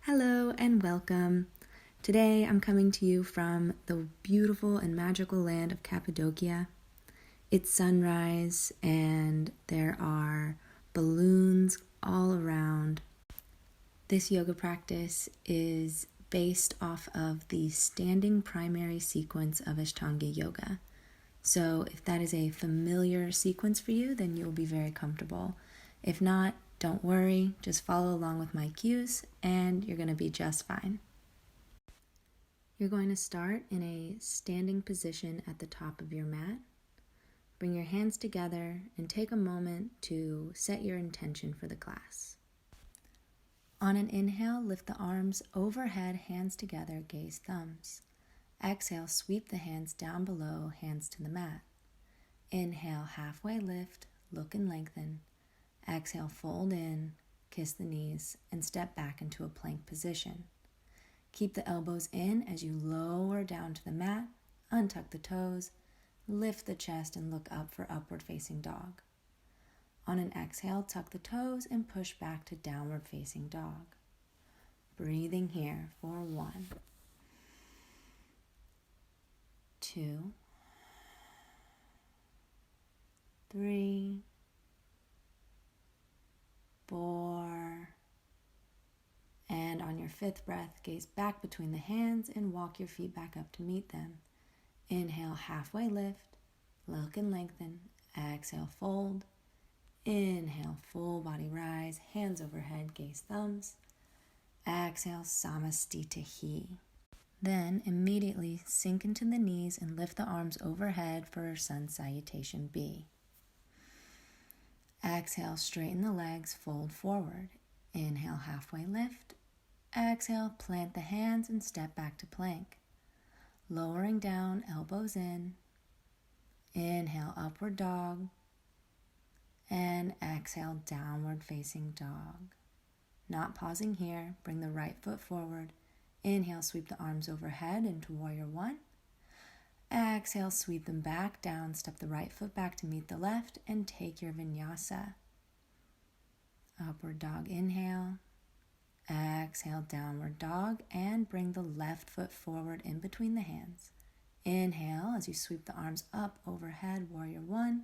Hello and welcome. Today I'm coming to you from the beautiful and magical land of Cappadocia. It's sunrise and there are balloons all around. This yoga practice is based off of the standing primary sequence of Ashtanga yoga. So if that is a familiar sequence for you, then you'll be very comfortable. If not, don't worry, just follow along with my cues and you're going to be just fine. You're going to start in a standing position at the top of your mat. Bring your hands together and take a moment to set your intention for the class. On an inhale, lift the arms overhead, hands together, gaze thumbs. Exhale, sweep the hands down below, hands to the mat. Inhale, halfway lift, look and lengthen. Exhale, fold in, kiss the knees, and step back into a plank position. Keep the elbows in as you lower down to the mat, untuck the toes, lift the chest, and look up for upward facing dog. On an exhale, tuck the toes and push back to downward facing dog. Breathing here for 1, 2, 3, 4, and on your 5th breath, gaze back between the hands and walk your feet back up to meet them. Inhale, halfway lift, look and lengthen. Exhale, fold. Inhale, full body rise, hands overhead, gaze thumbs. Exhale, Samastitihi. Then immediately sink into the knees and lift the arms overhead for Sun Salutation B. Exhale, straighten the legs, fold forward. Inhale, halfway lift. Exhale, plant the hands and step back to plank. Lowering down, elbows in. Inhale, upward dog. And exhale, downward facing dog. Not pausing here, bring the right foot forward. Inhale, sweep the arms overhead into Warrior 1. Exhale, sweep them back down, step the right foot back to meet the left, and take your vinyasa. Upward dog, inhale. Exhale, downward dog, and bring the left foot forward in between the hands. Inhale as you sweep the arms up overhead, Warrior 1.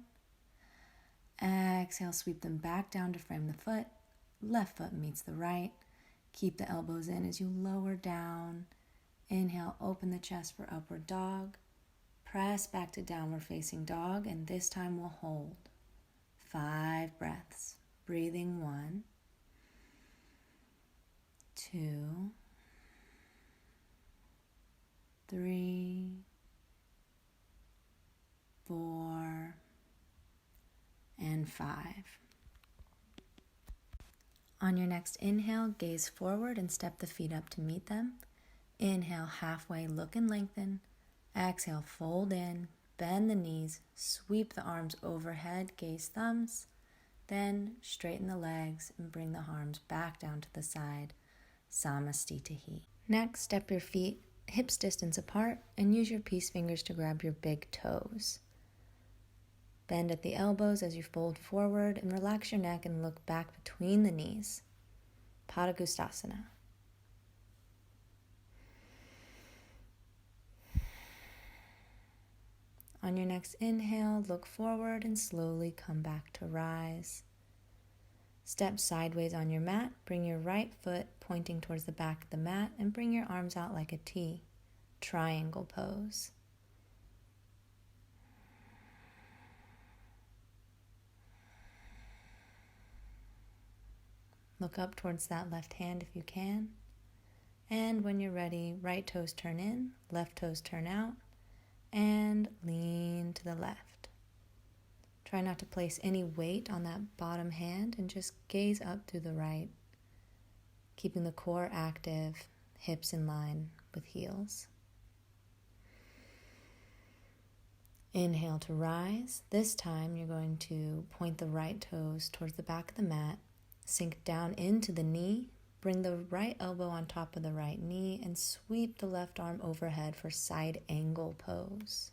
Exhale, sweep them back down to frame the foot. Left foot meets the right. Keep the elbows in as you lower down. Inhale, open the chest for upward dog. Press back to downward facing dog, and this time we'll hold. 5 breaths. Breathing 1, 2, 3, 4, and 5. On your next inhale, gaze forward and step the feet up to meet them. Inhale, halfway, look and lengthen. Exhale, fold in, bend the knees, sweep the arms overhead, gaze thumbs. Then straighten the legs and bring the arms back down to the side, Samastitihi. Next, step your feet hips distance apart and use your peace fingers to grab your big toes. Bend at the elbows as you fold forward and relax your neck and look back between the knees, Padangusthasana. On your next inhale, look forward and slowly come back to rise. Step sideways on your mat, bring your right foot pointing towards the back of the mat and bring your arms out like a T, triangle pose. Look up towards that left hand if you can. And when you're ready, right toes turn in, left toes turn out, and lean to the left. Try not to place any weight on that bottom hand and just gaze up through the right, keeping the core active, hips in line with heels. Inhale to rise. This time you're going to point the right toes towards the back of the mat, sink down into the knee, bring the right elbow on top of the right knee, and sweep the left arm overhead for side angle pose.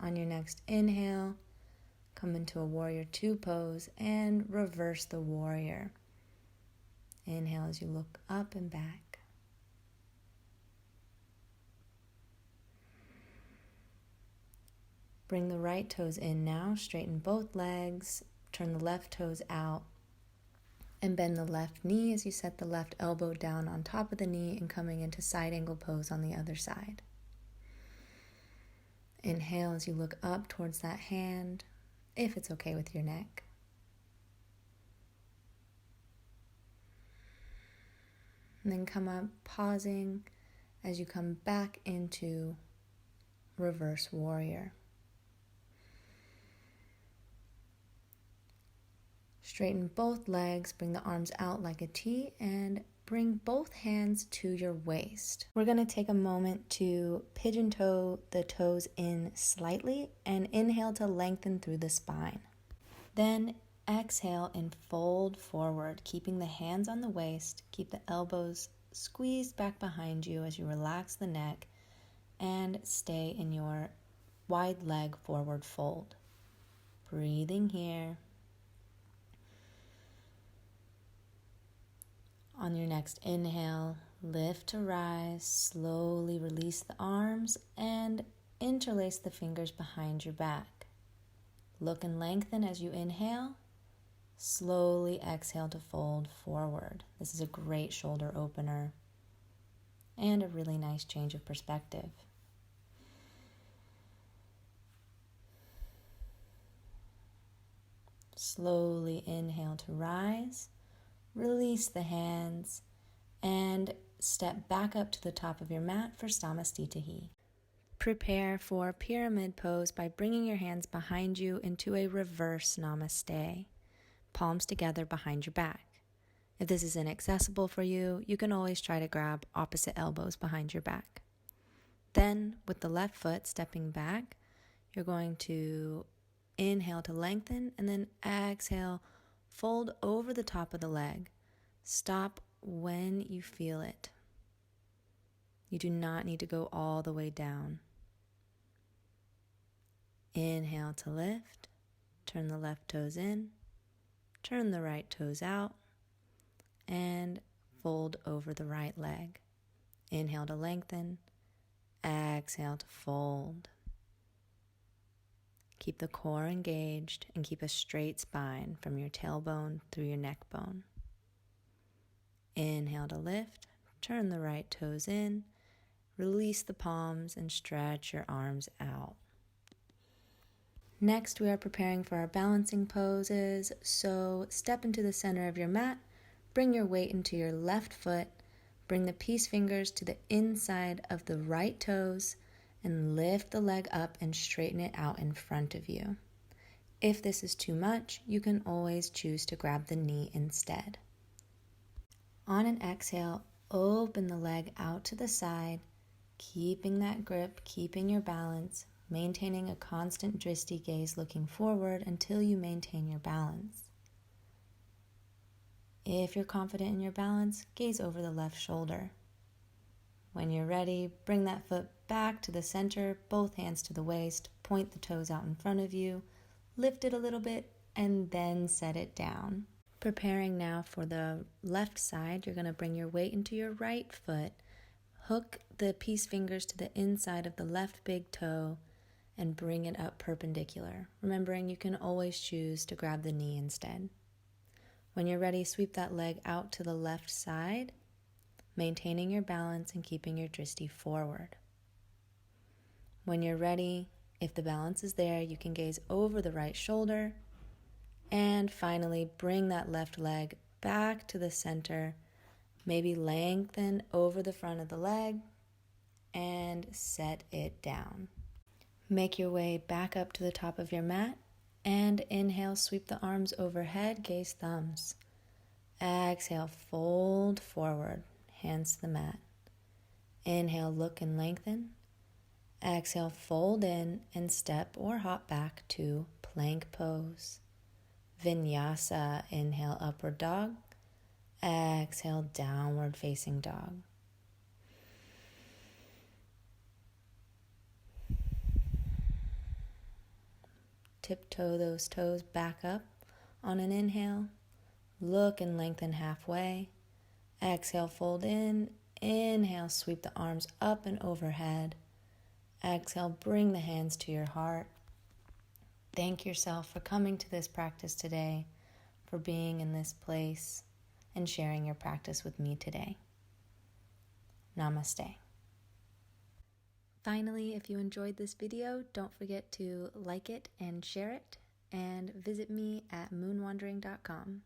On your next inhale, come into a warrior two pose and reverse the warrior. Inhale as you look up and back. Bring the right toes in now, straighten both legs, turn the left toes out, and bend the left knee as you set the left elbow down on top of the knee and coming into side angle pose on the other side. Inhale as you look up towards that hand, if it's okay with your neck. And then come up, pausing as you come back into reverse warrior. Straighten both legs, bring the arms out like a T, and bring both hands to your waist. We're going to take a moment to pigeon toe the toes in slightly and inhale to lengthen through the spine. Then exhale and fold forward, keeping the hands on the waist. Keep the elbows squeezed back behind you as you relax the neck and stay in your wide leg forward fold. Breathing here. On your next inhale, lift to rise, slowly release the arms and interlace the fingers behind your back. Look and lengthen as you inhale. Slowly exhale to fold forward. This is a great shoulder opener and a really nice change of perspective. Slowly inhale to rise. Release the hands and step back up to the top of your mat for Samastitihi. Prepare for pyramid pose by bringing your hands behind you into a reverse namaste, palms together behind your back. If this is inaccessible for you, you can always try to grab opposite elbows behind your back. Then, with the left foot stepping back, you're going to inhale to lengthen and then exhale. Fold over the top of the leg. Stop when you feel it. You do not need to go all the way down. Inhale to lift. Turn the left toes in. Turn the right toes out. And fold over the right leg. Inhale to lengthen. Exhale to fold. Keep the core engaged and keep a straight spine from your tailbone through your neck bone. Inhale to lift, turn the right toes in, release the palms and stretch your arms out. Next, we are preparing for our balancing poses. So step into the center of your mat, bring your weight into your left foot, bring the peace fingers to the inside of the right toes, and lift the leg up and straighten it out in front of you. If this is too much, you can always choose to grab the knee instead. On an exhale, open the leg out to the side, keeping that grip, keeping your balance, maintaining a constant drishti gaze looking forward until you maintain your balance. If you're confident in your balance, gaze over the left shoulder. When you're ready, bring that foot back to the center, both hands to the waist, point the toes out in front of you, lift it a little bit, and then set it down. Preparing now for the left side, you're going to bring your weight into your right foot, hook the peace fingers to the inside of the left big toe, and bring it up perpendicular. Remembering you can always choose to grab the knee instead. When you're ready, sweep that leg out to the left side, maintaining your balance and keeping your drishti forward. When you're ready, if the balance is there, you can gaze over the right shoulder, and finally bring that left leg back to the center, maybe lengthen over the front of the leg, and set it down. Make your way back up to the top of your mat, and inhale, sweep the arms overhead, gaze thumbs. Exhale, fold forward, hands to the mat. Inhale, look and lengthen. Exhale, fold in and step or hop back to plank pose. Vinyasa, inhale, upward dog. Exhale, downward facing dog. tiptoe those toes back up on an inhale. Look and lengthen halfway. Exhale, fold in. Inhale, sweep the arms up and overhead. Exhale, bring the hands to your heart. Thank yourself for coming to this practice today, for being in this place and sharing your practice with me today. Namaste. Finally, if you enjoyed this video, don't forget to like it and share it, and visit me at moonwandering.com.